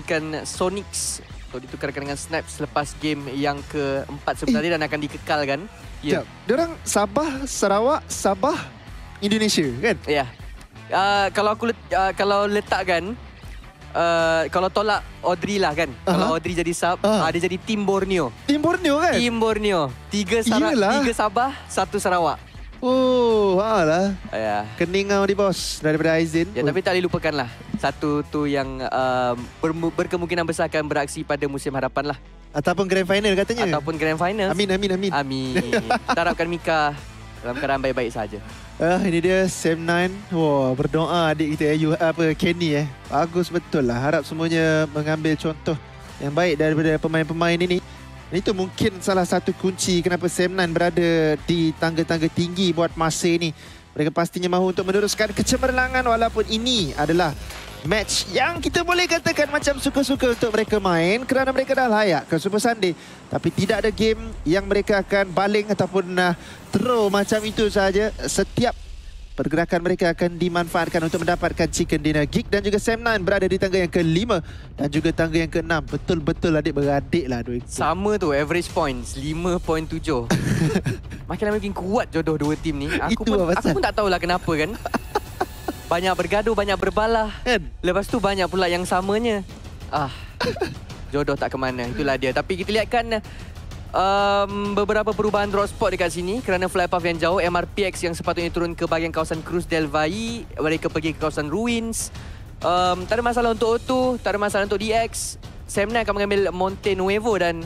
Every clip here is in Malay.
memainkan Sonics untuk ditukarkan dengan Snap selepas game yang keempat sebenarnya dan akan dikekalkan. Ya. Diorang Sabah, Sarawak, Sabah, Indonesia kan? Ya. Kalau letakkan kalau tolak Audrey lah kan. Kalau Audrey jadi sub, dia jadi Tim Borneo. Tim Borneo kan? Tim Borneo. 3 Sabah, 1 Sarawak. Oh, alah. Ya. Keningau di bos daripada Aizin. Ya, tapi tak boleh lupakan lah. Satu tu yang berkemungkinan besar akan beraksi pada musim hadapan lah. Ataupun Grand Final katanya. Ataupun Grand Final. Amin. Amin. Kita harapkan Mika dalam keadaan baik-baik saja. Ini dia Sam9. Wah, berdoa adik kita Kenny Bagus betul lah. Harap semuanya mengambil contoh yang baik daripada pemain-pemain ini. Dan itu mungkin salah satu kunci kenapa Sam9 berada di tangga-tangga tinggi buat masa ini. Mereka pastinya mahu untuk meneruskan kecemerlangan walaupun ini adalah match yang kita boleh katakan macam suka-suka untuk mereka main kerana mereka dah layak ke Super Sunday. Tapi tidak ada game yang mereka akan baling ataupun throw macam itu saja. Setiap pergerakan mereka akan dimanfaatkan untuk mendapatkan chicken dinner. Geek dan juga Sam9 berada di tangga yang ke-5 dan juga tangga yang ke-6. Betul-betul adik-beradik lah. Sama tu, average points 5.7. Makin lama makin kuat jodoh dua tim ni. Aku pun tak tahulah kenapa kan. Banyak bergaduh, banyak berbalah kan? Lepas tu banyak pula yang samanya. Jodoh tak ke mana. Itulah dia. Tapi kita lihatkan beberapa perubahan drop spot dekat sini kerana fly path yang jauh. MRPX yang sepatutnya turun ke bahagian kawasan Cruz del Valle, mereka pergi ke kawasan Ruins. Tak ada masalah untuk O2, tak ada masalah untuk DX. Sam9 akan mengambil Monte Nuevo dan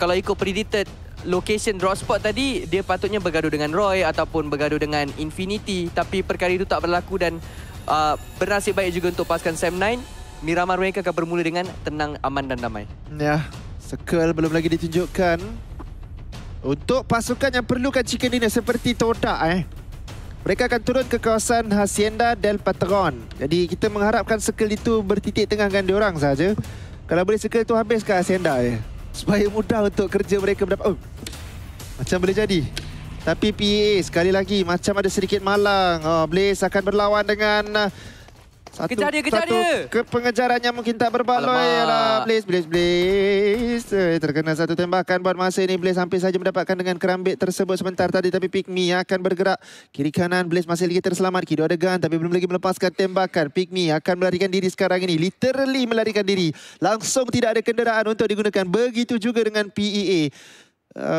kalau ikut predicted location drop spot tadi, dia patutnya bergaduh dengan Roy ataupun bergaduh dengan Infinity. Tapi perkara itu tak berlaku dan bernasib baik juga untuk pasukan Sam9. Miramar mereka akan bermula dengan tenang, aman dan damai. Ya. Circle belum lagi ditunjukkan. Untuk pasukan yang perlukan chicken dinner seperti Todak mereka akan turun ke kawasan Hacienda del Patron. Jadi kita mengharapkan circle itu bertitik tengahkan diorang saja. Kalau boleh circle itu habis ke Hacienda supaya mudah untuk kerja mereka mendapat. Macam boleh jadi. Tapi PA sekali lagi macam ada sedikit malang. Blaze akan berlawan dengan kejar dia. Pengejarannya mungkin tak berbaloi. Blaze. Terkena satu tembakan buat masa ini. Blaze hampir saja mendapatkan dengan kerambit tersebut sebentar tadi. Tapi Pygmy akan bergerak kiri kanan. Blaze masih lagi terselamat. Kido ada gun tapi belum lagi melepaskan tembakan. Pygmy akan melarikan diri sekarang ini. Literally melarikan diri. Langsung tidak ada kenderaan untuk digunakan. Begitu juga dengan PEA.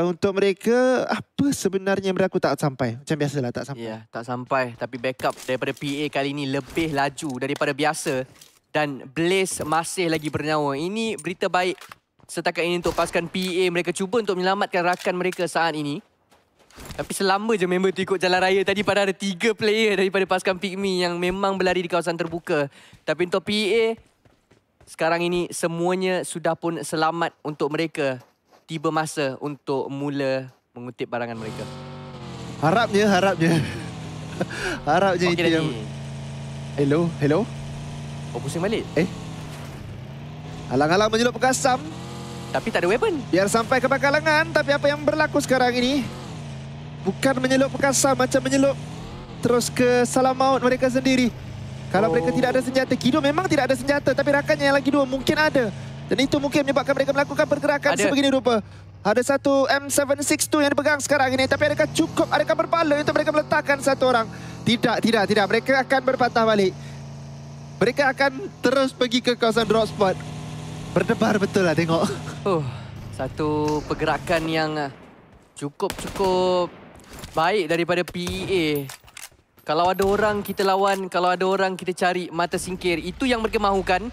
Untuk mereka, apa sebenarnya yang berlaku tak sampai? Macam biasalah tak sampai. Ya, tak sampai. Tapi backup daripada PA kali ini lebih laju daripada biasa. Dan Blaze masih lagi bernyawa. Ini berita baik setakat ini untuk pasukan PA. Mereka cuba untuk menyelamatkan rakan mereka saat ini. Tapi selama je member tu ikut jalan raya tadi, pada ada 3 player daripada pasukan Pygmy yang memang berlari di kawasan terbuka. Tapi untuk PA, sekarang ini semuanya sudah pun selamat untuk mereka. Tiba masa untuk mula mengutip barangan mereka. Harapnya. Harapnya okay, itu yang... Hello? Oh, pusing balik? Alang-alang menyelup Kasam. Tapi tak ada weapon. Biar sampai ke bakalangan. Tapi apa yang berlaku sekarang ini? Bukan menyelup Kasam, macam menyelup terus ke salam maut mereka sendiri. Kalau mereka tidak ada senjata. Kido memang tidak ada senjata. Tapi rakannya yang lagi 2 mungkin ada. Dan itu mungkin menyebabkan mereka melakukan pergerakan sebegini rupa. Ada satu M762 yang dipegang sekarang ini. Tapi adakah cukup? Adakah berpala untuk mereka meletakkan satu orang? Tidak. Mereka akan berpatah balik. Mereka akan terus pergi ke kawasan drop spot. Berdebar betul lah tengok. Satu pergerakan yang cukup baik daripada PEA. Kalau ada orang kita lawan, kalau ada orang kita cari, mata singkir. Itu yang mereka mahukan.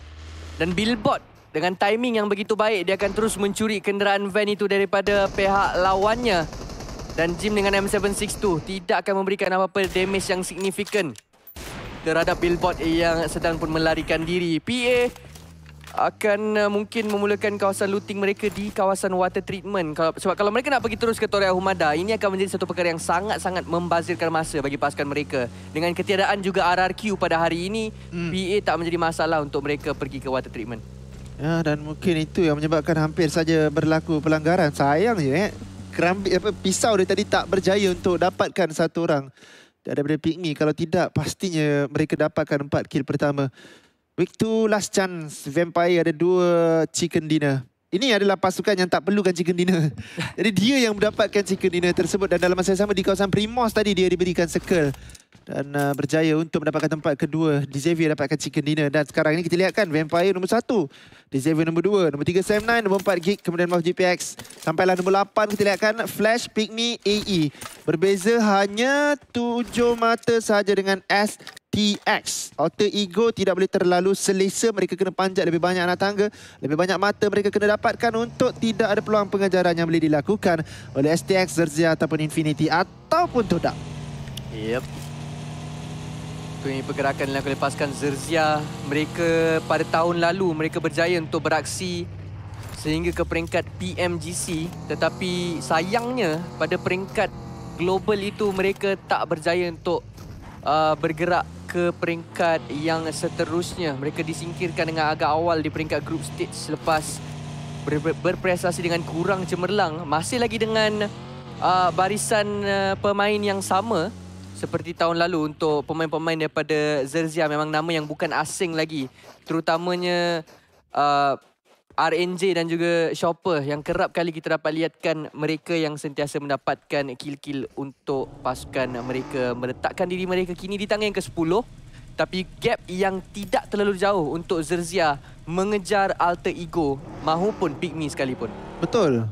Dan Billboard dengan timing yang begitu baik, dia akan terus mencuri kenderaan van itu daripada pihak lawannya. Dan Jim dengan M762 tidak akan memberikan apa-apa damage yang signifikan terhadap Billboard yang sedang pun melarikan diri. PA akan mungkin memulakan kawasan looting mereka di kawasan water treatment. Sebab kalau mereka nak pergi terus ke Toria Humada, ini akan menjadi satu perkara yang sangat-sangat membazirkan masa bagi pasukan mereka. Dengan ketiadaan juga RRQ pada hari ini, PA tak menjadi masalah untuk mereka pergi ke water treatment. Ya, dan mungkin itu yang menyebabkan hampir saja berlaku pelanggaran. Sayang je pisau dia tadi tak berjaya untuk dapatkan satu orang daripada Pygmy. Kalau tidak, pastinya mereka dapatkan 4 kill pertama. Week 2 last chance. Vampire ada 2 chicken dinner. Ini adalah pasukan yang tak perlukan chicken dinner. Jadi dia yang mendapatkan chicken dinner tersebut. Dan dalam masa yang sama di kawasan Primos tadi dia diberikan circle. Dan berjaya untuk mendapatkan tempat kedua. Xavier dapatkan chicken dinner. Dan sekarang ini kita lihatkan Vampire nombor 1. Xavier nombor 2. Nombor 3 Sam9. Nombor 4 Geek. Kemudian Mouse GPX. Sampailah nombor 8 kita lihatkan Flash, Pygmy, AE. Berbeza hanya 7 mata sahaja dengan STX. Alter Ego tidak boleh terlalu selesa. Mereka kena panjat lebih banyak anak tangga. Lebih banyak mata mereka kena dapatkan untuk tidak ada peluang pengejaran yang boleh dilakukan oleh STX, Zerzia ataupun Infinity ataupun Todak. Yep. Ini pergerakan yang akan lepaskan Zerzia. Mereka pada tahun lalu mereka berjaya untuk beraksi sehingga ke peringkat PMGC. Tetapi sayangnya pada peringkat global itu mereka tak berjaya untuk bergerak ke peringkat yang seterusnya. Mereka disingkirkan dengan agak awal di peringkat group stage selepas berprestasi dengan kurang cemerlang. Masih lagi dengan barisan pemain yang sama seperti tahun lalu untuk pemain-pemain daripada Zerzia. Memang nama yang bukan asing lagi. Terutamanya RNJ dan juga Chopper yang kerap kali kita dapat lihatkan mereka yang sentiasa mendapatkan kill-kill untuk pasukan mereka. Meletakkan diri mereka kini di tangan yang ke-10. Tapi gap yang tidak terlalu jauh untuk Zerzia mengejar Alter Ego mahupun Pygmy sekalipun. Betul.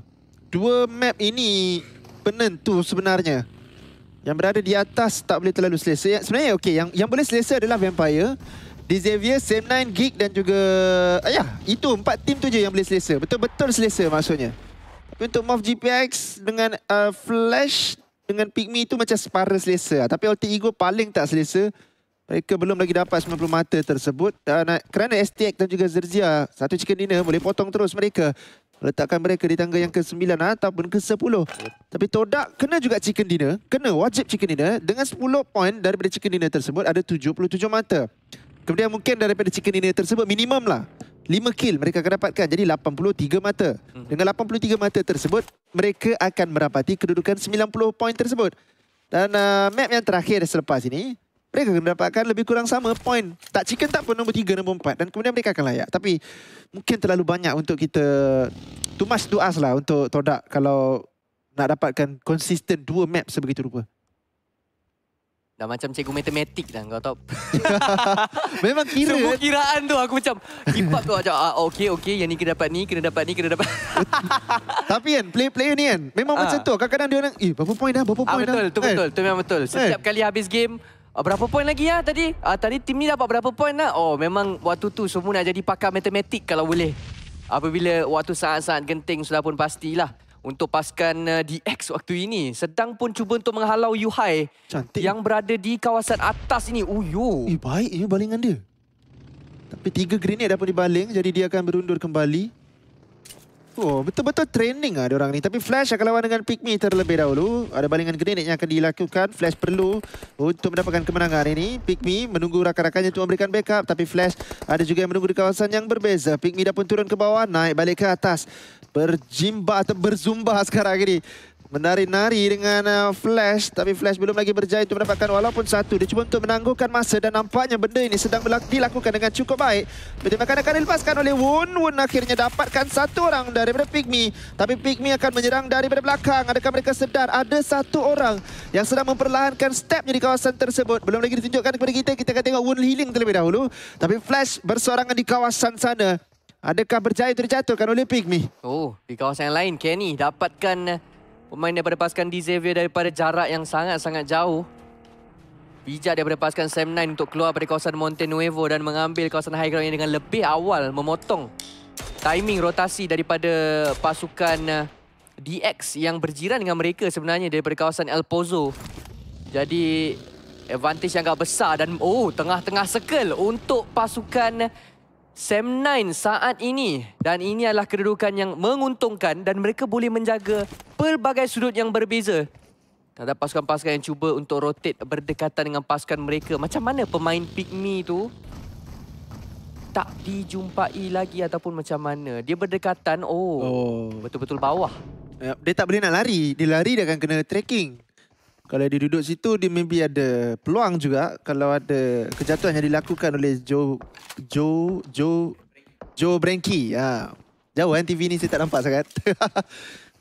2 map ini penentu sebenarnya. Yang berada di atas tak boleh terlalu selesa. Sebenarnya okey, yang boleh selesa adalah Vampire, Xavier, Sam9, Geek dan juga itu 4 tim tu je yang boleh selesa. Betul-betul selesa maksudnya. Tapi untuk Moff GPX dengan Flash dengan Pygmy itu macam separa selesa. Tapi Alter Ego paling tak selesa. Mereka belum lagi dapat 90 mata tersebut. Dan kerana STX dan juga Zerzia, satu chicken dinner boleh potong terus mereka. Letakkan mereka di tangga yang ke-9 ataupun ke-10. Tapi Todak kena juga chicken dinner. Kena wajib chicken dinner. Dengan 10 poin daripada chicken dinner tersebut ada 77 mata. Kemudian mungkin daripada chicken dinner tersebut minimum lah 5 kill mereka akan dapatkan. Jadi 83 mata. Dengan 83 mata tersebut mereka akan merapati kedudukan 90 poin tersebut. Dan map yang terakhir selepas ini mereka akan mendapatkan lebih kurang sama poin. Tak chicken tak pun nombor 3, nombor 4. Dan kemudian mereka akan layak. Tapi mungkin terlalu banyak untuk kita... Too much to ask lah untuk Todak kalau nak dapatkan konsisten 2 map sebegitu rupa. Dah macam cikgu matematik dah kau tahu. Memang kira. Semua kiraan tu aku macam keep up tu macam okey yang ni kena dapat ni, kena dapat ni, kena dapat. Tapi kan player ni kan memang macam tu. Kadang-kadang dia orang berapa poin dah, berapa poin dah. Betul, tu memang betul. Setiap kali habis game berapa poin lagi ya tadi? Tadi tim ni dapat berapa poin dah? Oh, memang waktu tu semua nak jadi pakar matematik kalau boleh. Apabila waktu sangat-sangat genting sudah pun pastilah. Untuk pasukan DX waktu ini sedang pun cuba untuk menghalau Yuhai yang berada di kawasan atas ini. Baik ini balingan dia. Tapi 3 grenade dapat dibaling, jadi dia akan berundur kembali. Betul-betul training dia orang ni. Tapi Flash akan lawan dengan Pygmy terlebih dahulu. Ada balingan grenade yang akan dilakukan. Flash perlu untuk mendapatkan kemenangan ini. Pygmy menunggu rakan-rakannya untuk memberikan backup. Tapi Flash ada juga yang menunggu di kawasan yang berbeza. Pygmy dah pun turun ke bawah, naik balik ke atas. Berjimba atau berzumba sekarang ini. Menari-nari dengan Flash. Tapi Flash belum lagi berjaya untuk mendapatkan walaupun satu. Dia cuba untuk menangguhkan masa dan nampaknya benda ini sedang dilakukan dengan cukup baik. Pertembakan akan dilepaskan oleh Woon. Woon akhirnya dapatkan satu orang daripada Pygmy. Tapi Pygmy akan menyerang daripada belakang. Adakah mereka sedar ada satu orang yang sedang memperlahankan stepnya di kawasan tersebut. Belum lagi ditunjukkan kepada kita. Kita akan tengok Woon healing terlebih dahulu. Tapi Flash bersorangan di kawasan sana. Adakah berjaya terjatuhkan oleh Pygmy? Di kawasan yang lain Kenny dapatkan pemain daripada pasukan Xavier daripada jarak yang sangat-sangat jauh. Bijak daripada pasukan Sam9 untuk keluar dari kawasan Monte Nuevo dan mengambil kawasan high ground ini dengan lebih awal. Memotong timing rotasi daripada pasukan DX yang berjiran dengan mereka sebenarnya daripada kawasan El Pozo. Jadi advantage yang agak besar dan tengah-tengah circle untuk pasukan Sam9 saat ini. Dan ini adalah kedudukan yang menguntungkan dan mereka boleh menjaga pelbagai sudut yang berbeza. Terhadap pasukan-pasukan yang cuba untuk rotate berdekatan dengan pasukan mereka. Macam mana pemain Pygmy tu tak dijumpai lagi ataupun macam mana? Dia berdekatan, betul-betul bawah. Dia tak boleh nak lari. Dia lari dia akan kena tracking. Kalau dia duduk situ, dia maybe ada peluang juga kalau ada kejatuhan yang dilakukan oleh Joe Branky. Jauh kan TV ni saya tak nampak sangat.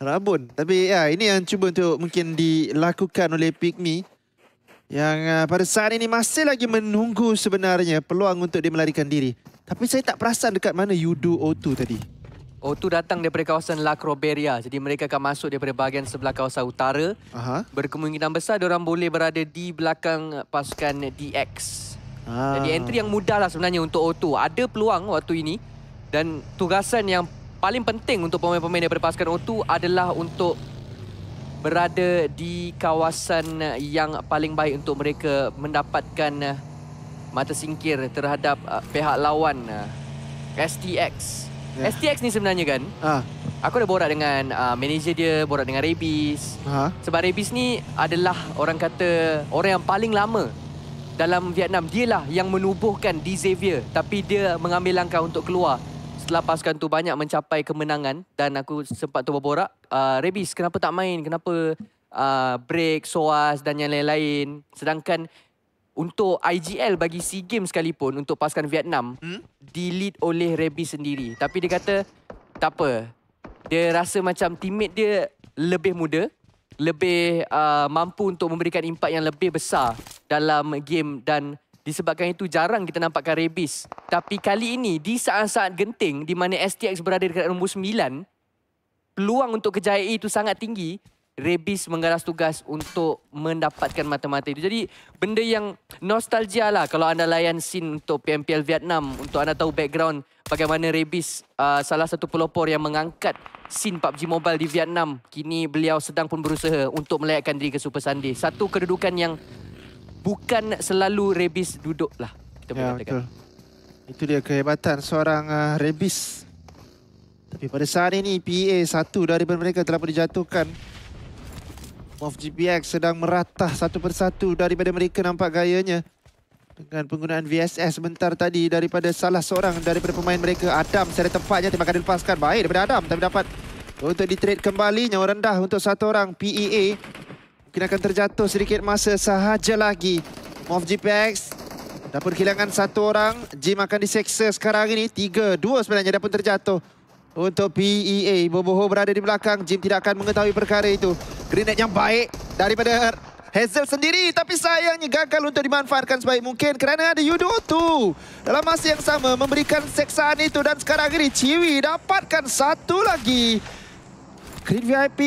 Rabun. Tapi ya, ini yang cuba untuk mungkin dilakukan oleh Pygmy. Yang pada saat ini masih lagi menunggu sebenarnya peluang untuk dia melarikan diri. Tapi saya tak perasan dekat mana Yudo O2 tadi. O2 datang daripada kawasan La Croberia. Jadi mereka akan masuk daripada bahagian sebelah kawasan utara. Berkemungkinan besar diorang boleh berada di belakang pasukan DX. Jadi entry yang mudah lah sebenarnya untuk O2. Ada peluang waktu ini. Dan tugasan yang paling penting untuk pemain-pemain daripada pasukan O2 adalah untuk berada di kawasan yang paling baik untuk mereka mendapatkan mata singkir terhadap pihak lawan STX. STX ni sebenarnya kan, aku dah borak dengan manager dia, borak dengan Rebis. Sebab Rebis ni adalah orang kata orang yang paling lama dalam Vietnam. Dialah yang menubuhkan D Xavier, tapi dia mengambil langkah untuk keluar setelah pasukan tu banyak mencapai kemenangan. Dan aku sempat tu berborak, Rebis kenapa tak main, kenapa break, SOAS dan yang lain-lain. Sedangkan untuk IGL bagi SEA Games sekalipun, untuk pasukan Vietnam, di-lead oleh Rebis sendiri. Tapi dia kata, tak apa. Dia rasa macam teammate dia lebih muda, lebih mampu untuk memberikan impak yang lebih besar dalam game. Dan disebabkan itu jarang kita nampakkan Rebis. Tapi kali ini, di saat-saat genting, di mana STX berada dekat nombor 9, peluang untuk kejayaan itu sangat tinggi. Rebis menggaras tugas untuk mendapatkan mata-mata itu. Jadi benda yang nostalgia lah kalau anda layan scene untuk PMPL Vietnam. Untuk anda tahu background bagaimana Rebis salah satu pelopor yang mengangkat scene PUBG Mobile di Vietnam. Kini beliau sedang pun berusaha untuk melayakkan diri ke Super Sunday. Satu kedudukan yang bukan selalu Rebis duduk lah. Kita boleh katakan. Betul. Itu dia kehebatan seorang Rebis. Tapi pada saat ini PEA satu daripada mereka telah pun dijatuhkan. MOF GPX sedang meratah satu persatu daripada mereka, nampak gayanya. Dengan penggunaan VSS sebentar tadi daripada salah seorang daripada pemain mereka. Adam secara tempatnya tembakan dilepaskan. Baik daripada Adam, tapi dapat untuk di-trade kembali. Nyawa rendah untuk satu orang PEA. Mungkin akan terjatuh sedikit masa sahaja lagi. MOF GPX dapat kehilangan satu orang. Jim akan diseksa sekarang ini. 3-2 sebenarnya dah pun terjatuh untuk PEA. Boboho berada di belakang. Jim tidak akan mengetahui perkara itu. Grenade yang baik daripada Hazel sendiri, tapi sayangnya gagal untuk dimanfaatkan sebaik mungkin kerana ada Yudo tu dalam masa yang sama memberikan seksaan itu. Dan sekarang ini Ciwi dapatkan satu lagi. Creed VIP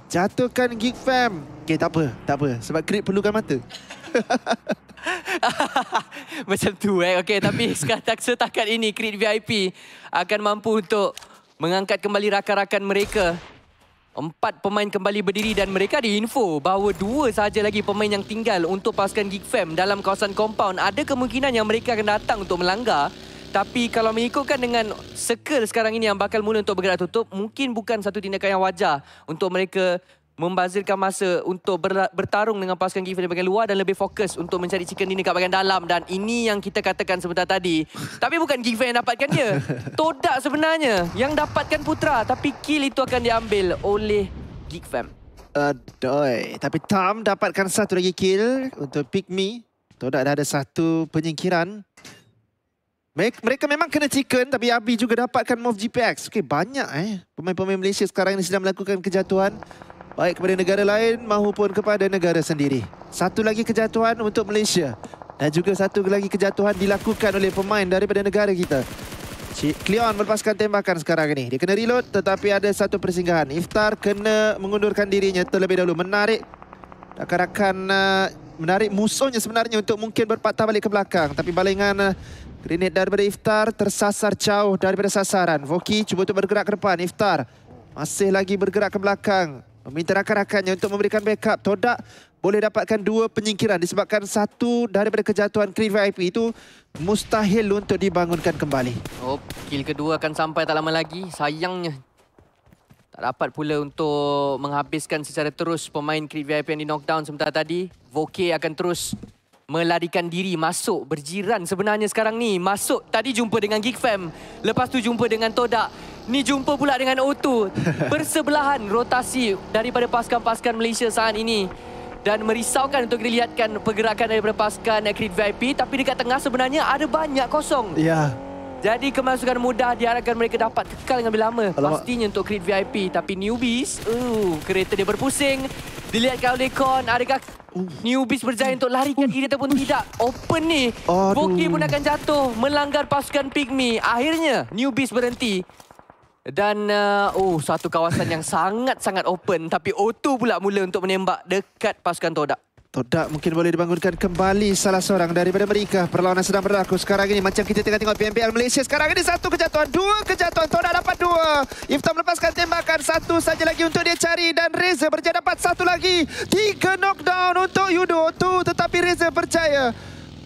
jatuhkan Geek Fam. Okay, tak apa sebab Creed perlukan mata. Macam tu okay, tapi setakat ini Creed VIP akan mampu untuk mengangkat kembali rakan-rakan mereka. 4 pemain kembali berdiri dan mereka diinfo bahawa 2 sahaja lagi pemain yang tinggal untuk pasukan Geek Fam dalam kawasan compound. Ada kemungkinan yang mereka akan datang untuk melanggar. Tapi kalau mengikutkan dengan circle sekarang ini yang bakal mula untuk bergerak tutup, mungkin bukan satu tindakan yang wajar untuk mereka membazirkan masa untuk bertarung dengan pasukan Geek Fam di bahagian luar dan lebih fokus untuk mencari chicken dinner kat bahagian dalam. Dan ini yang kita katakan sebentar tadi. Tapi bukan Geek Fam yang dapatkan dia. Todak sebenarnya yang dapatkan Putra. Tapi kill itu akan diambil oleh Geek Fam. Aduh. Tapi Tam dapatkan satu lagi kill untuk Pygmy. Todak dah ada satu penyingkiran. Mereka memang kena chicken, tapi Abi juga dapatkan MOF GPX. Okey, banyak pemain-pemain Malaysia sekarang ini sedang melakukan kejatuhan. Baik kepada negara lain maupun kepada negara sendiri. Satu lagi kejatuhan untuk Malaysia. Dan juga satu lagi kejatuhan dilakukan oleh pemain daripada negara kita. Cleon melepaskan tembakan sekarang ini. Dia kena reload tetapi ada satu persinggahan. Iftar kena mengundurkan dirinya terlebih dahulu. Menarik rakan-rakan, menarik musuhnya sebenarnya untuk mungkin berpatah balik ke belakang. Tapi balingan grenade daripada Iftar tersasar jauh daripada sasaran. Voki cuba untuk bergerak ke depan. Iftar masih lagi bergerak ke belakang. Meminta rakan-rakannya untuk memberikan backup. Todak boleh dapatkan 2 penyingkiran disebabkan satu daripada kejatuhan Creed VIP itu mustahil untuk dibangunkan kembali. Kill kedua akan sampai tak lama lagi. Sayangnya tak dapat pula untuk menghabiskan secara terus pemain Creed VIP yang di knockdown sebentar tadi. Voke akan terus melarikan diri masuk berjiran sebenarnya sekarang ni. Masuk tadi jumpa dengan Geek Fam. Lepas tu jumpa dengan Todak. Ni jumpa pula dengan O2. Bersebelahan rotasi daripada pasukan-pasukan Malaysia saat ini. dan merisaukan untuk dilihatkan pergerakan daripada pasukan Creed VIP. Tapi dekat tengah sebenarnya ada banyak kosong. Ya. Jadi kemasukan mudah diharapkan mereka dapat kekal dengan lebih lama. Alamak. Pastinya untuk Creed VIP. Tapi Newbies, kereta dia berpusing. Dilihatkan oleh Kon, adakah Newbies berjaya untuk larikan diri ataupun tidak? Open ni. Voki pun akan jatuh melanggar pasukan Pygmy. Akhirnya Newbies berhenti. Dan satu kawasan yang sangat-sangat open. Tapi O2 pula mula untuk menembak dekat pasukan Todak. Todak mungkin boleh dibangunkan kembali salah seorang daripada mereka. Perlawanan sedang berlaku sekarang ini. Macam kita tengah tengok PMPL Malaysia sekarang ini. Satu kejatuhan, dua kejatuhan. Todak dapat dua. Iftam melepaskan tembakan. Satu saja lagi untuk dia cari. Dan Reza berjaya dapat satu lagi. 3 knockdown untuk Yudo tu. Tetapi Reza berjaya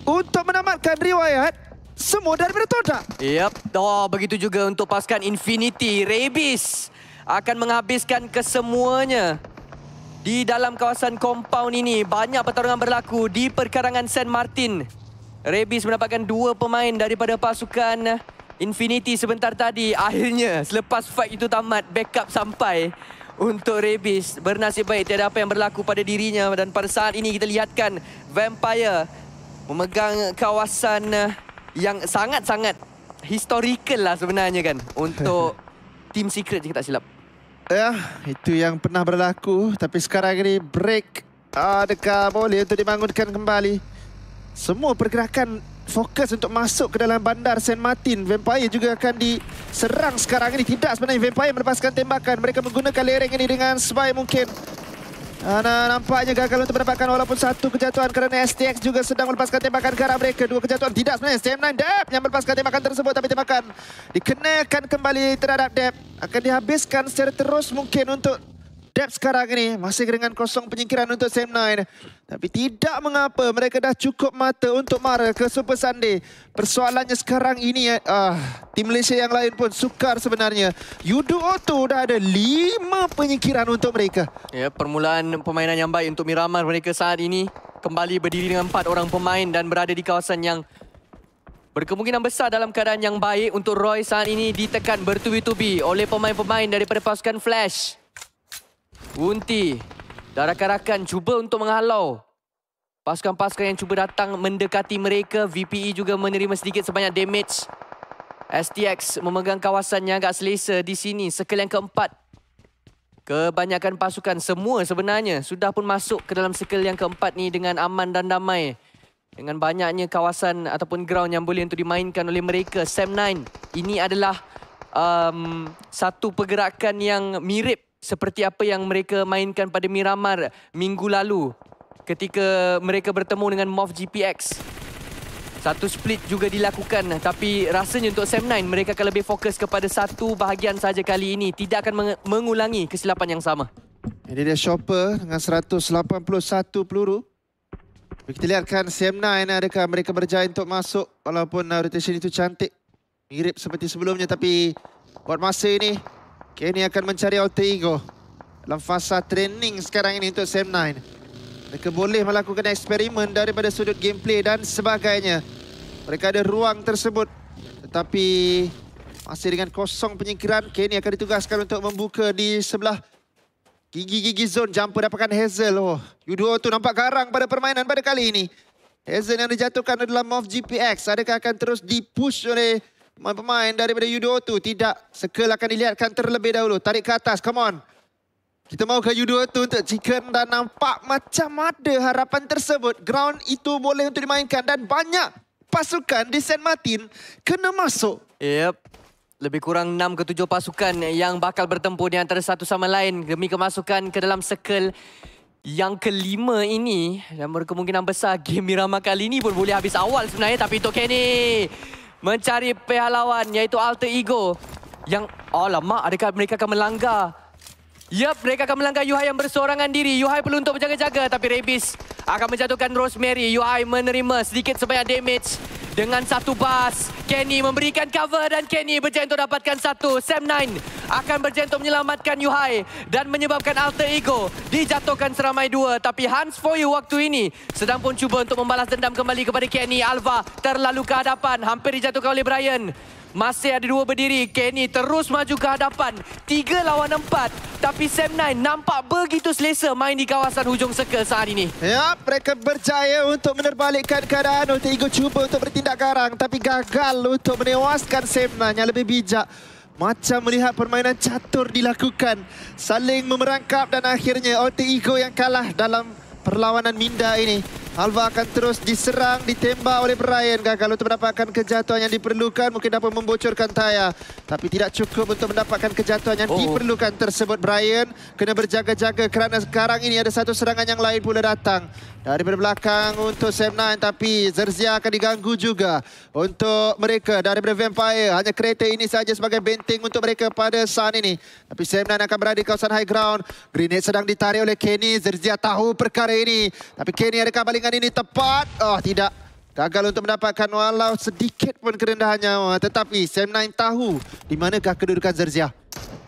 untuk menamatkan riwayat semua daripada Todak. Yep. Begitu juga untuk pasukan Infinity. Rabies akan menghabiskan kesemuanya. Di dalam kawasan compound ini, banyak pertarungan berlaku di perkarangan San Martin. Rabies mendapatkan 2 pemain daripada pasukan Infinity sebentar tadi. Akhirnya, selepas fight itu tamat, backup sampai untuk Rabies. Bernasib baik, tiada apa yang berlaku pada dirinya. Dan pada saat ini kita lihatkan Vampire memegang kawasan yang sangat-sangat historical lah sebenarnya kan. Untuk Team Secret jika tak silap. Ya, itu yang pernah berlaku. Tapi sekarang ini break. Adakah boleh untuk dibangunkan kembali? Semua pergerakan fokus untuk masuk ke dalam bandar San Martin. Vampire juga akan diserang sekarang ini. Tidak sebenarnya Vampire melepaskan tembakan. Mereka menggunakan lereng ini dengan sebaik mungkin. Nampaknya gagal untuk mendapatkan walaupun satu kejatuhan kerana STX juga sedang melepaskan tembakan ke arah mereka. 2 kejatuhan tidak sebenarnya. CM9 Dep yang melepaskan tembakan tersebut. Tapi tembakan dikenakan kembali terhadap Dep. Akan dihabiskan secara terus mungkin untuk Dep sekarang ini. Masih dengan kosong penyingkiran untuk CM9. Tapi tidak mengapa. Mereka dah cukup mata untuk marah ke Super Sunday. Persoalannya sekarang ini, tim Malaysia yang lain pun sukar sebenarnya. Yudo Auto dah ada 5 penyingkiran untuk mereka. Ya, permulaan permainan yang baik untuk Miramar mereka saat ini. Kembali berdiri dengan 4 orang pemain dan berada di kawasan yang berkemungkinan besar dalam keadaan yang baik. Untuk Roy saat ini ditekan bertubi-tubi oleh pemain-pemain daripada pasukan Flash. Wunti dan rakan-rakan cuba untuk menghalau pasukan-pasukan yang cuba datang mendekati mereka. VPE juga menerima sedikit sebanyak damage. STX memegang kawasan yang agak selesa di sini. Circle yang keempat. Kebanyakan pasukan semua sebenarnya sudah pun masuk ke dalam circle yang keempat ni dengan aman dan damai. Dengan banyaknya kawasan ataupun ground yang boleh untuk dimainkan oleh mereka. Sam9 ini adalah satu pergerakan yang mirip seperti apa yang mereka mainkan pada Miramar minggu lalu ketika mereka bertemu dengan MOV GPX. Satu split juga dilakukan, tapi rasanya untuk Sam9 mereka akan lebih fokus kepada satu bahagian saja kali ini. Tidak akan mengulangi kesilapan yang sama. Ini dia Chopper dengan 181 peluru. Kita lihatkan Sam9 adakah mereka berjaya untuk masuk. Walaupun rotation itu cantik, mirip seperti sebelumnya, tapi buat masa ini Kenny akan mencari alter ego dalam fasa training sekarang ini untuk Sam9. Mereka boleh melakukan eksperimen daripada sudut gameplay dan sebagainya. Mereka ada ruang tersebut. Tetapi masih dengan kosong penyingkiran, Kenny akan ditugaskan untuk membuka di sebelah gigi-gigi zone. Jumper dapatkan Hazel. Yudo tu nampak garang pada permainan pada kali ini. Hazel yang dijatuhkan adalah MOV GPX. Adakah akan terus dipush oleh pemain daripada Yudo tu? Tidak. Circle akan dilihatkan terlebih dahulu. Tarik ke atas. Come on. Kita mau ke Yudo tu untuk Chicken dan nampak macam ada harapan tersebut. Ground itu boleh untuk dimainkan dan banyak pasukan di San Martin kena masuk. Yep. Lebih kurang 6 ke 7 pasukan yang bakal bertempur di antara satu sama lain demi kemasukan ke dalam circle yang kelima ini. Dan berkemungkinan besar game Miramar kali ini pun boleh habis awal sebenarnya. Tapi untuk Kenny mencari pihak lawan iaitu alter ego yang alamak, adakah mereka akan melanggar? Yup, mereka akan melanggar Yuhai yang bersorangan diri. Yuhai perlu untuk berjaga-jaga tapi Rabies akan menjatuhkan Rosemary. Yuhai menerima sedikit sebanyak damage dengan satu bas. Kenny memberikan cover dan Kenny berjaya untuk dapatkan satu. Sam9 akan berjaya untuk menyelamatkan Yuhai dan menyebabkan alter ego dijatuhkan seramai 2. Tapi Hans For You waktu ini sedang pun cuba untuk membalas dendam kembali kepada Kenny. Alva terlalu ke hadapan, hampir dijatuhkan oleh Brian. Masih ada 2 berdiri. Kenny terus maju ke hadapan. 3 lawan 4. Tapi Sam9 nampak begitu selesa main di kawasan hujung circle saat ini. Ya, mereka berjaya untuk menerbalikkan keadaan. Alter Ego cuba untuk bertindak garang. Tapi gagal untuk menewaskan Sam9 yang lebih bijak. Macam melihat permainan catur dilakukan. Saling memerangkap dan akhirnya Alter Ego yang kalah dalam perlawanan minda ini. Alva akan terus diserang, ditembak oleh Brian. Gagal untuk mendapatkan kejatuhan yang diperlukan. Mungkin dapat membocorkan Taya. Tapi tidak cukup untuk mendapatkan kejatuhan yang diperlukan tersebut. Brian kena berjaga-jaga kerana sekarang ini ada satu serangan yang lain pula datang. Dari belakang untuk Sam9. Tapi Zerzia akan diganggu juga untuk mereka daripada Vampire. Hanya kereta ini saja sebagai benteng untuk mereka pada saat ini. Tapi Sam9 akan berada di kawasan high ground. Grenade sedang ditarik oleh Kenny. Zerzia tahu perkara ini. Tapi Kenny adakah balingan ini tepat? Oh, tidak. Gagal untuk mendapatkan walau sedikit pun kerendahan nyawa. Tetapi Sam9 tahu di manakah kedudukan Zerzia.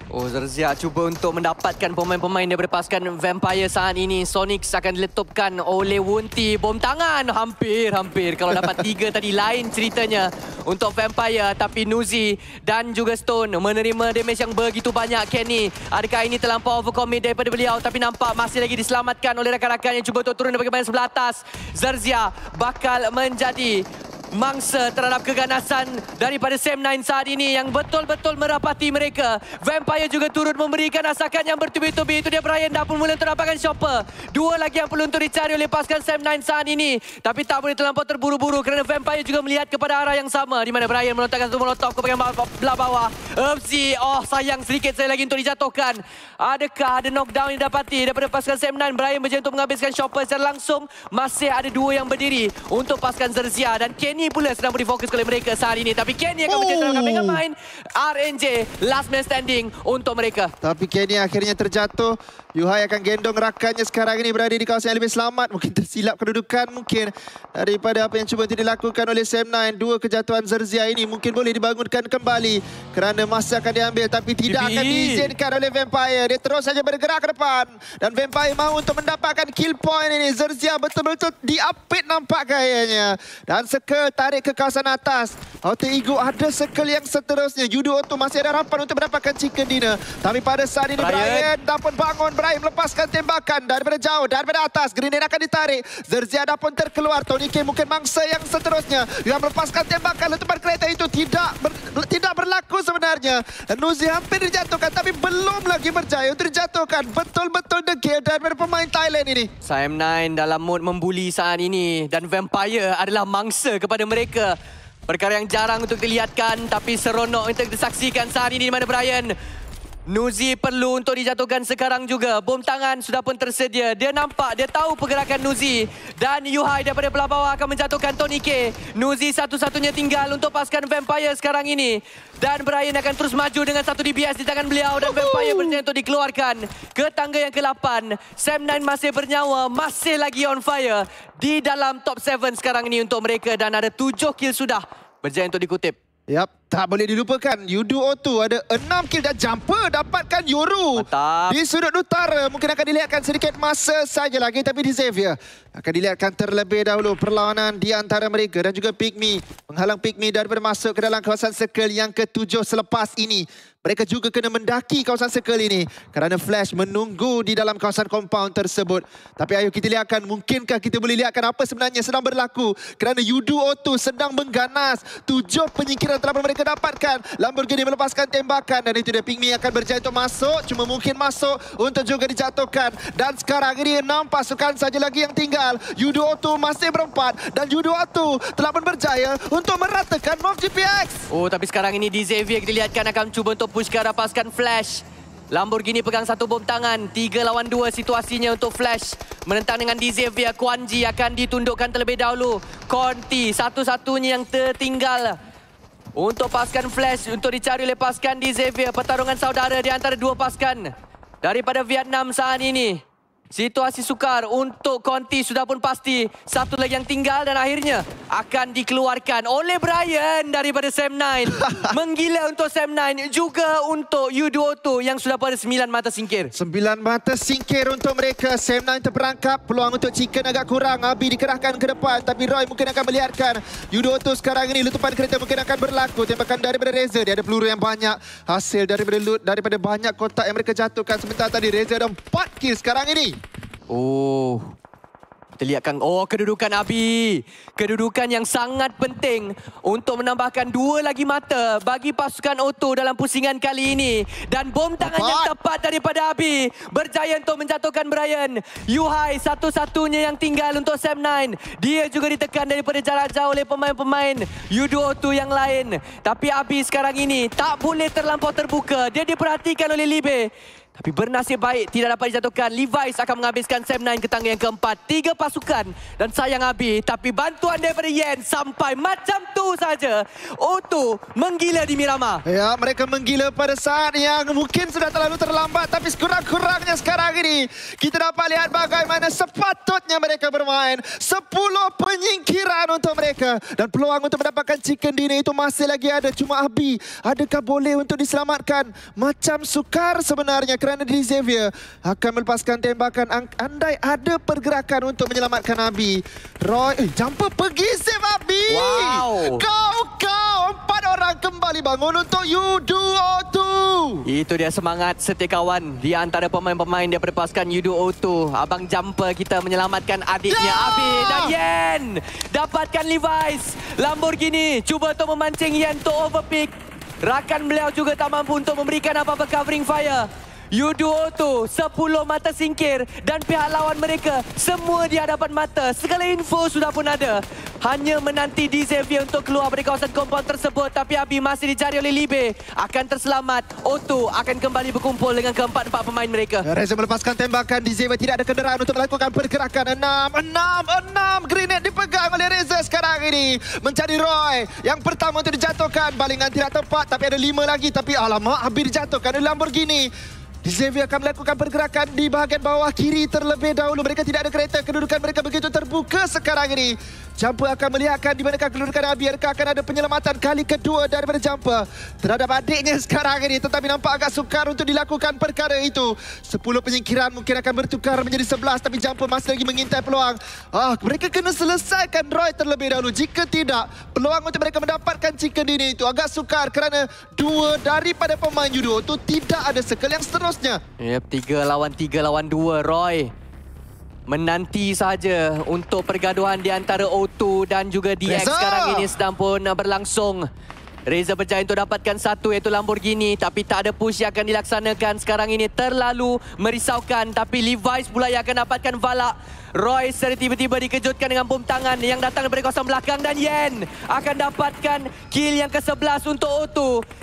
Oh, Zerzia cuba untuk mendapatkan pemain-pemain daripada pasukan Vampire saat ini. Sonics akan diletupkan oleh Wunti. Bom tangan. Hampir. Kalau dapat 3 tadi lain ceritanya untuk Vampire. Tapi Nuzi dan juga Stone menerima damage yang begitu banyak. Kenny, adakah ini terlampau overcommit daripada beliau? Tapi nampak masih lagi diselamatkan oleh rakan-rakan yang cuba untuk turun daripada bahagian sebelah atas. Zerzia bakal menjadi mangsa terhadap keganasan daripada Sam9 saat ini yang betul-betul merapati mereka. Vampire juga turut memberikan asakan yang bertubi-tubi. Itu dia Brian dah pun mula untuk dapatkan shopper. 2 lagi yang perlu untuk dicari oleh pasukan Sam9 saat ini. Tapi tak boleh terlampau terburu-buru kerana Vampire juga melihat kepada arah yang sama. Di mana Brian melontarkan satu molotov ke bahagian belah bawah. Upsi, sayang sedikit saya lagi untuk dijatuhkan. Adakah ada knockdown yang didapati daripada pasukan Sam9? Brian berjaya untuk menghabiskan shopper secara langsung. Masih ada 2 yang berdiri untuk pasukan Zerzia dan Kenny pula sedang beri fokus oleh mereka saat ini. Tapi Kenny akan berjaya dalam kambingan main. RNJ last man standing untuk mereka. Tapi Kenny akhirnya terjatuh. Yuhai akan gendong rakannya sekarang ini berada di kawasan yang lebih selamat. Mungkin tersilap kedudukan mungkin daripada apa yang cuba dilakukan oleh Sam9. 2 kejatuhan Zerzia ini mungkin boleh dibangunkan kembali kerana masa akan diambil tapi tidak akan diizinkan oleh Vampire. Dia terus saja bergerak ke depan dan Vampire mahu untuk mendapatkan kill point ini. Zerzia betul-betul diapit nampak gayanya dan circle tarik ke kawasan atas. Alter Ego ada circle yang seterusnya. Judo Otto masih ada harapan untuk mendapatkan chicken dinner. Tapi pada saat ini Brian dapat bangun. Brian melepaskan tembakan daripada jauh, daripada atas. Grenade akan ditarik. Zerzia dah pun terkeluar. Tony K mungkin mangsa yang seterusnya. Yang melepaskan tembakan letupan kereta itu tidak berlaku sebenarnya. Nuzi hampir dijatuhkan tapi belum lagi berjaya untuk dijatuhkan. Betul-betul degil daripada pemain Thailand ini. Sam9 dalam mood membuli saat ini dan Vampire adalah mangsa kepada mereka. Perkara yang jarang untuk dilihatkan tapi seronok untuk disaksikan saat ini di mana Brian. Nuzi perlu untuk dijatuhkan sekarang juga. Bom tangan sudah pun tersedia. Dia nampak, dia tahu pergerakan Nuzi. Dan Yuhai daripada belah bawah akan menjatuhkan Tony K. Nuzi satu-satunya tinggal untuk pasukan Vampire sekarang ini. Dan Brian akan terus maju dengan 1 DBS di tangan beliau. Dan Vampire berjaya untuk dikeluarkan ke tangga yang ke-8. Sam9 masih bernyawa, masih lagi on fire. Di dalam top 7 sekarang ini untuk mereka. Dan ada 7 kill sudah berjaya untuk dikutip. Yap, tak boleh dilupakan. Yudo Otto ada 6 kill dan jumper dapatkan Yoru. Mantap. Di sudut utara mungkin akan dilihatkan sedikit masa saja lagi tapi di Xavier akan dilihatkan terlebih dahulu perlawanan di antara mereka dan juga Pygmy menghalang Pygmy daripada masuk ke dalam kawasan circle yang ke-7 selepas ini. Mereka juga kena mendaki kawasan circle ini kerana Flash menunggu di dalam kawasan compound tersebut. Tapi ayo kita lihatkan, mungkinkah kita boleh lihatkan apa sebenarnya sedang berlaku kerana Yudo Otto sedang mengganas. 7 penyingkiran telah mereka dapatkan. Lamborghini melepaskan tembakan dan itu dia Pygmy akan berjaya untuk masuk. Cuma mungkin masuk untuk juga dijatuhkan. Dan sekarang ini 6 pasukan saja lagi yang tinggal. Yudo Otto masih berempat dan Yudo Otto telah pun berjaya untuk meratakan Mob GPX. Oh, tapi sekarang ini di Xavier kita lihatkan akan cuba untuk push ke arah pasukan Flash. Lamborghini pegang 1 bom tangan. 3 lawan 2 situasinya untuk Flash. Menentang dengan di Xavier. Quan Ji akan ditundukkan terlebih dahulu. Conti satu-satunya yang tertinggal untuk pasukan Flash untuk dicari oleh pasukan di Xavier. Pertarungan saudara di antara 2 pasukan daripada Vietnam saat ini. Situasi sukar untuk Conti sudah pun pasti. Satu lagi yang tinggal dan akhirnya akan dikeluarkan oleh Brian daripada Sam9. Menggila untuk Sam9 juga untuk U2O2 yang sudah pada 9 mata singkir. 9 mata singkir untuk mereka. Sam9 terperangkap. Peluang untuk Chicken agak kurang. Abi dikerahkan ke depan. Tapi Roy mungkin akan melihatkan. U2O2 sekarang ini letupan kereta mungkin akan berlaku. Tembakan daripada Reza. Dia ada peluru yang banyak. Hasil daripada loot. Daripada banyak kotak yang mereka jatuhkan. Sementara tadi Reza ada 4 kill sekarang ini. Oh, kita lihatkan. Oh, kedudukan Abi. Kedudukan yang sangat penting untuk menambahkan 2 lagi mata bagi pasukan Otto dalam pusingan kali ini. Dan bom tangan yang tepat daripada Abi berjaya untuk menjatuhkan Brian. Yuhai satu-satunya yang tinggal untuk Sam9. Dia juga ditekan daripada jarak jauh oleh pemain-pemain U2O2 yang lain. Tapi Abi sekarang ini tak boleh terlampau terbuka. Dia diperhatikan oleh Libe. Tapi bernasib baik tidak dapat dijatuhkan. Levi's akan menghabiskan Sam9 ke tangga yang keempat. 3 pasukan dan sayang Abi. Tapi bantuan daripada Yen sampai macam tu saja. Otto menggila di Miramar. Ya, mereka menggila pada saat yang mungkin sudah terlalu terlambat. Tapi sekurang-kurangnya sekarang ini kita dapat lihat bagaimana sepatutnya mereka bermain. 10 penyingkiran untuk mereka. Dan peluang untuk mendapatkan chicken dinner itu masih lagi ada. Cuma Abi, adakah boleh untuk diselamatkan? Macam sukar sebenarnya. Kerana di Xavier akan melepaskan tembakan. Andai ada pergerakan untuk menyelamatkan Abi. Roy, jumper pergi save Abi. Wow. Kau 4 orang kembali bangun untuk U2O2. Itu dia semangat setiap kawan di antara pemain-pemain daripada pasukan U2O2. Abang jumper kita menyelamatkan adiknya Abi dan Yen. Dapatkan Levi's. Lamborghini cuba untuk memancing Yen untuk overpick. Rakan beliau juga tak mampu untuk memberikan apa-apa covering fire. U2O2 10 mata singkir dan pihak lawan mereka semua di hadapan mata. Segala info sudah pun ada. Hanya menanti di Xavier untuk keluar dari kawasan kompon tersebut. Tapi Abi masih dicari oleh Libe. Akan terselamat. Otto akan kembali berkumpul dengan keempat-empat pemain mereka. Reza melepaskan tembakan. Di Xavier tidak ada kenderaan untuk melakukan pergerakan. 6. Grenade dipegang oleh Reza sekarang ini. Mencari Roy. Yang pertama untuk dijatuhkan. Balingan tidak tepat. Tapi ada 5 lagi. Tapi alamak, Abi dijatuhkan oleh Lamborghini. Xavier akan melakukan pergerakan di bahagian bawah kiri terlebih dahulu. Mereka tidak ada kereta. Kedudukan mereka begitu terbuka sekarang ini. Jumper akan melihatkan di manakah kedudukan Abi. Adakah akan ada penyelamatan kali kedua daripada Jumper terhadap adiknya sekarang ini. Tetapi nampak agak sukar untuk dilakukan perkara itu. 10 penyingkiran mungkin akan bertukar menjadi 11. Tapi Jumper masih lagi mengintai peluang. Mereka kena selesaikan Roy terlebih dahulu. Jika tidak, peluang untuk mereka mendapatkan chicken dinner itu agak sukar. Kerana 2 daripada pemain judo itu tidak ada circle yang seterusnya. Yep, 3 lawan 2 Roy. Menanti saja untuk pergaduhan di antara O2 dan juga DX sekarang ini sedang pun berlangsung. Reza berjaya untuk dapatkan satu iaitu Lamborghini. Tapi tak ada push yang akan dilaksanakan sekarang ini. Terlalu merisaukan. Tapi Levi's pula yang akan dapatkan Valak. Roy secara tiba-tiba dikejutkan dengan bom tangan yang datang daripada kawasan belakang. Dan Yen akan dapatkan kill yang ke-11 untuk O2.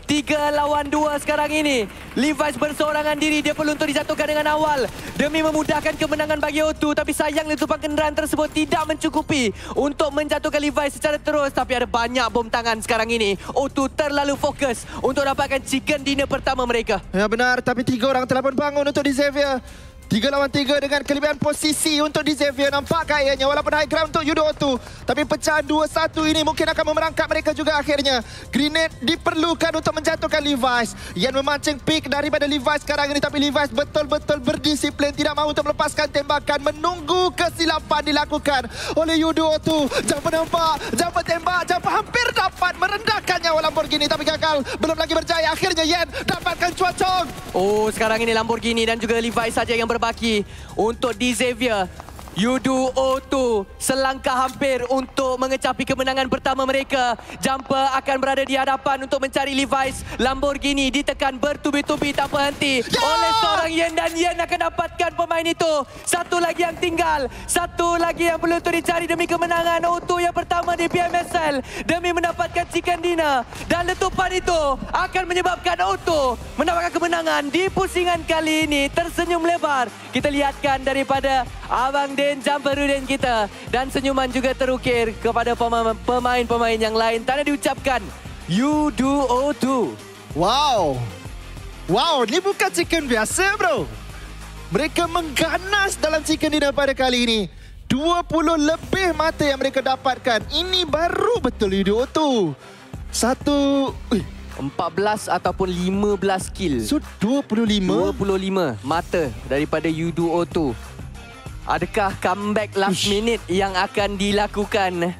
3 lawan 2 sekarang ini. Levi's berseorangan diri. Dia perlu untuk dijatuhkan dengan awal demi memudahkan kemenangan bagi O2. Tapi sayang letupan kenderaan tersebut tidak mencukupi untuk menjatuhkan Levi's secara terus. Tapi ada banyak bom tangan sekarang ini. O2 terlalu fokus untuk dapatkan chicken dinner pertama mereka. Ya benar, tapi 3 orang telah pun bangun untuk di Xavier. 3 lawan 3 dengan kelebihan posisi untuk di Xavier. Nampak kayaknya walaupun high ground untuk U2O2. Tapi pecahan 2-1 ini mungkin akan memerangkap mereka juga akhirnya. Grenade diperlukan untuk menjatuhkan Levi's. Yang memancing pick daripada Levi's sekarang ini. Tapi Levi's betul-betul berdisiplin. Tidak mahu untuk melepaskan tembakan. Menunggu kesilapan dilakukan oleh U2O2. Jumper nampak. Jumper tembak. Jumper hampir dapat merendahkan nyawa Lamborghini. Tapi gagal. Belum lagi berjaya. Akhirnya Yen dapatkan cuacong. Oh, sekarang ini Lamborghini dan juga Levi's saja yang berbaki untuk di Xavier. U2O2 selangkah hampir untuk mengecapi kemenangan pertama mereka. Jumper akan berada di hadapan untuk mencari Levi's. Lamborghini ditekan bertubi-tubi tanpa henti oleh seorang Yen. Dan Yen akan dapatkan pemain itu. Satu lagi yang tinggal. Satu lagi yang perlu untuk dicari demi kemenangan. O2 yang pertama di PMSL demi mendapatkan chicken dinner. Dan letupan itu akan menyebabkan O2 mendapatkan kemenangan di pusingan kali ini. Tersenyum lebar kita lihatkan daripada Abang Den Jumperudin kita. Dan senyuman juga terukir kepada pemain-pemain yang lain. Tanda diucapkan U2O2. Wow, ni bukan chicken biasa bro. Mereka mengganas dalam chicken dinner pada kali ini. 20 lebih mata yang mereka dapatkan. Ini baru betul Yudo. 14 ataupun 15 kill. So 25 mata daripada Yudo Auto. Adakah comeback last minute yang akan dilakukan?